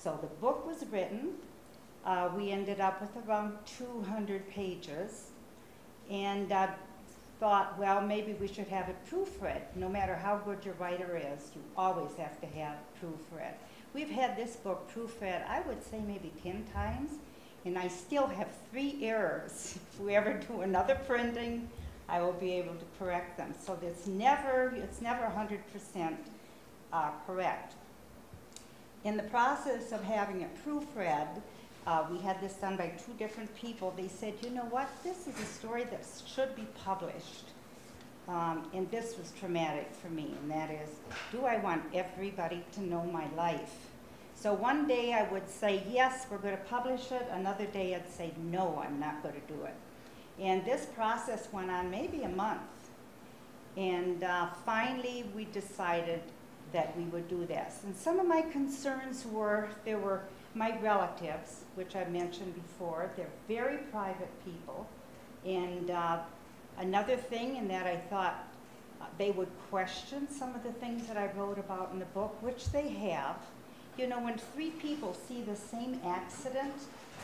So the book was written. We ended up with around 200 pages, and thought, well, maybe we should have it proofread. No matter how good your writer is, you always have to have proofread. We've had this book proofread, I would say maybe 10 times, and I still have 3 errors. If we ever do another printing, I will be able to correct them. So it's never 100% correct. In the process of having it proofread, we had this done by 2 different people. They said, you know what, this is a story that should be published. And this was traumatic for me, and that is, do I want everybody to know my life? So one day I would say, yes, we're going to publish it. Another day I'd say, no, I'm not going to do it. And this process went on maybe a month. And finally we decided that we would do this. And some of my concerns were, there were my relatives, which I mentioned before. They're very private people. And another thing in that I thought they would question some of the things that I wrote about in the book, which they have. You know, when 3 people see the same accident,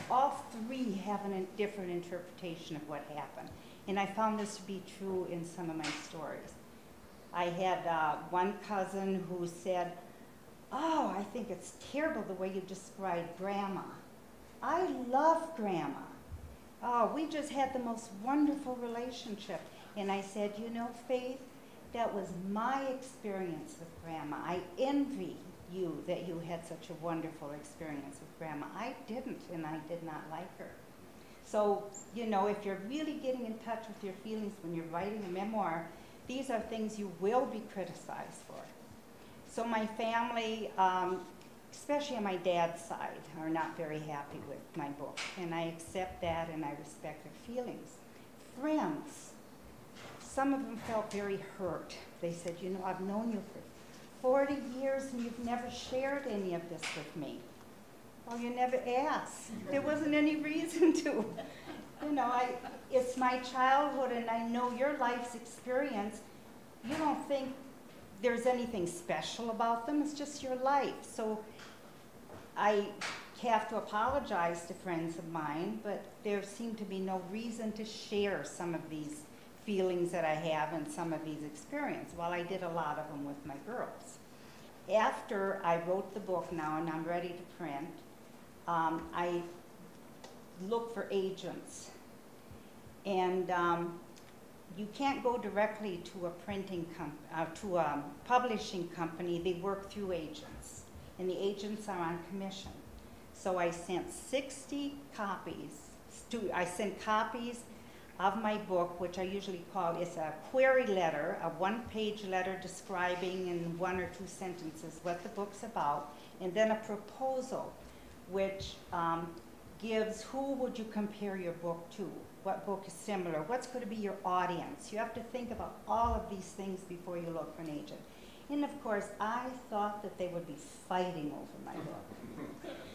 all 3 have a different interpretation of what happened. And I found this to be true in some of my stories. I had one cousin who said, oh, I think it's terrible the way you describe Grandma. I love Grandma. Oh, we just had the most wonderful relationship. And I said, you know, Faith, that was my experience with Grandma. I envy you that you had such a wonderful experience with Grandma. I didn't, and I did not like her. So, you know, if you're really getting in touch with your feelings when you're writing a memoir, these are things you will be criticized for. So my family, especially on my dad's side, are not very happy with my book. And I accept that and I respect their feelings. Friends, some of them felt very hurt. They said, you know, I've known you for 40 years and you've never shared any of this with me. Well, you never asked. There wasn't any reason to. You know, it's my childhood and I know your life's experience. You don't think there's anything special about them, it's just your life. So I have to apologize to friends of mine, but there seemed to be no reason to share some of these feelings that I have and some of these experiences. Well, I did a lot of them with my girls. After I wrote the book now and I'm ready to print, I look for agents. And you can't go directly to a publishing company. They work through agents, and the agents are on commission. So I sent 60 copies. I sent copies of my book, which I usually call, it's a query letter, a 1-page letter describing in 1 or 2 sentences what the book's about, and then a proposal, which gives who would you compare your book to? What book is similar? What's going to be your audience? You have to think about all of these things before you look for an agent. And of course, I thought that they would be fighting over my book.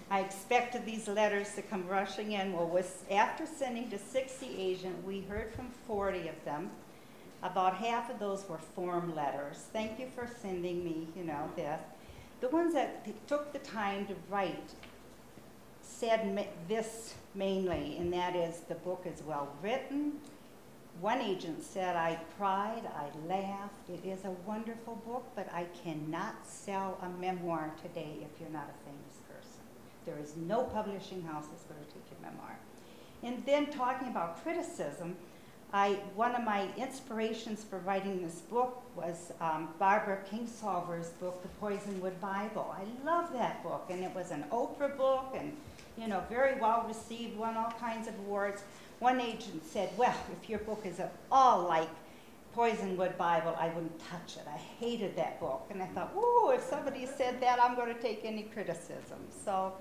I expected these letters to come rushing in. Well, after sending to 60 agents, we heard from 40 of them. About half of those were form letters. Thank you for sending me, you know, this. The ones that took the time to write said this mainly, and that is the book is well written. One agent said, I cried, I laughed. It is a wonderful book, but I cannot sell a memoir today if you're not a famous person. There is no publishing house that's going to take your memoir. And then talking about criticism, one of my inspirations for writing this book was Barbara Kingsolver's book, The Poisonwood Bible. I love that book, and it was an Oprah book, and you know, very well received, won all kinds of awards. One agent said, well, if your book is at all like Poisonwood Bible, I wouldn't touch it. I hated that book. And I thought, ooh, if somebody said that, I'm going to take any criticism. So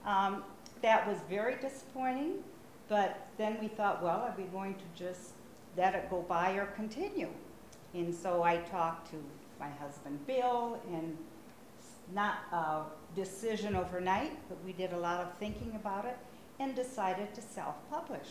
that was very disappointing. But then we thought, well, are we going to just let it go by or continue? And so I talked to my husband, Bill, and not a decision overnight, but we did a lot of thinking about it and decided to self-publish.